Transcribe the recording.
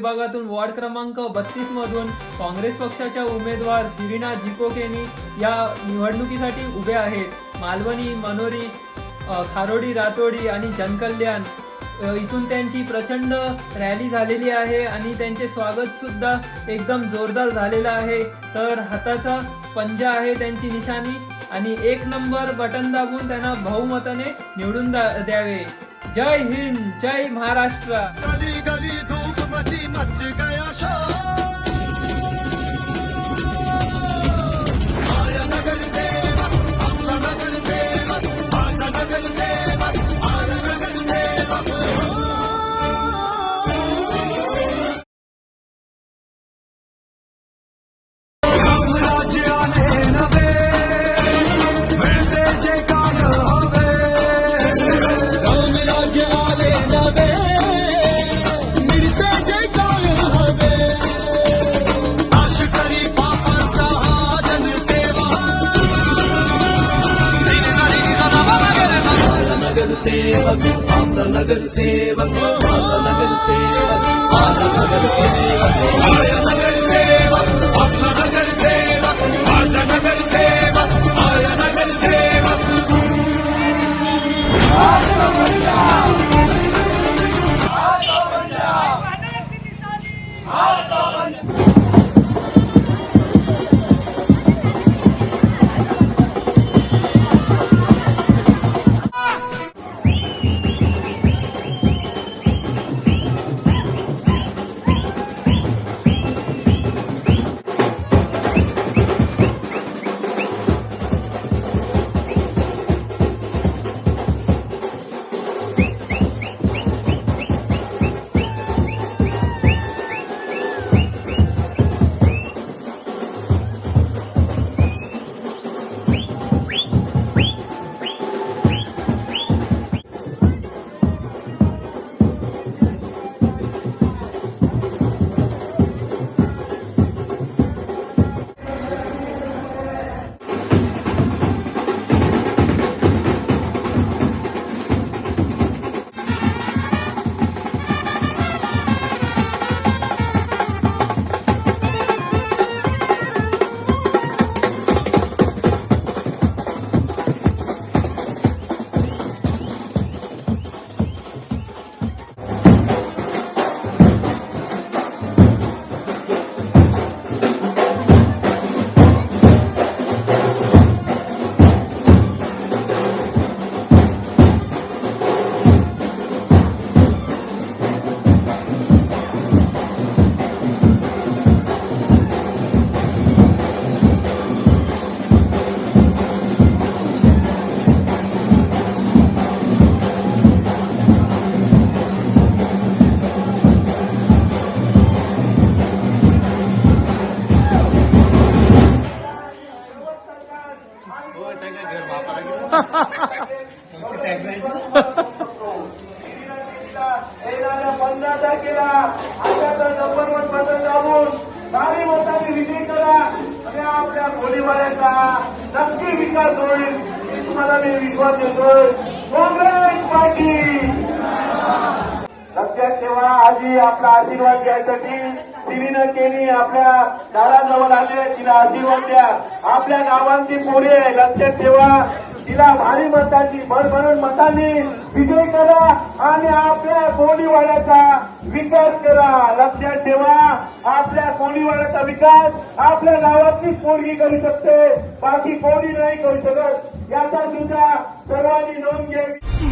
विभागातून वॉर्ड क्रमांक 32 मधून काँग्रेस पक्षाच्या उमेदवार सिरीना झिकोकेनी या निवडणुकीसाठी उभे आहेत। मालवणी, मनोरी, खारोडी, रातोडी आणि जनकल्याण इथून त्यांची प्रचंड रॅली झालेली आहे आणि त्यांचे स्वागत सुद्धा एकदम जोरदार झालेलं आहे। तर हाताचा पंजा आहे त्यांची निशाणी आणि 1 नंबर बटन दाबून त्यांना बहुमताने निवडून द्यावे। जय हिंद, जय महाराष्ट्र। गली गली धूप मची मच गया शोर, आया नगर सेवक, आपला नगर सेवक, माझा नगर सेवक, आया नगर सेवक। राज्य आले नवे, मिळते जे काय हवे, राज्य आले नवे, मिळते जे काय हवे, लष्करी बापांचा हा जनसेवा, नगर सेवक, आपला नगर सेवक, माझा नगर सेवक, माझा नगर सेवक, आया नगर सेवक, आपला नगर सेवक, माझा नगर सेवक, आया नगर सेवक। पंधरा तारखेला आता नंबर 1 बटन दाबून भारी मतांनी विजयी करा आणि आपल्या गोलीबाराचा नक्की विकास होईल ही तुम्हाला मी विश्वास देतोय। काँग्रेस पार्टी लक्षात ठेवा, आधी आपला आशीर्वाद घ्यायसाठी सिरीना केनी आपल्या दाराजवळ आले, तिला आशीर्वाद द्या। आपल्या गावांची पोरी आहे, लक्षात ठेवा, तिला भारी मतांची भरभरून मतांनी विजय करा आणि आपल्या कोळीवाड्याचा विकास करा। लक्षात ठेवा, आपल्या कोळीवाड्याचा विकास आपल्या गावातलीच पोरगी करू शकते, बाकी कोणी नाही करू शकत, याचा सुद्धा सर्वांनी नोंद घ्यावी।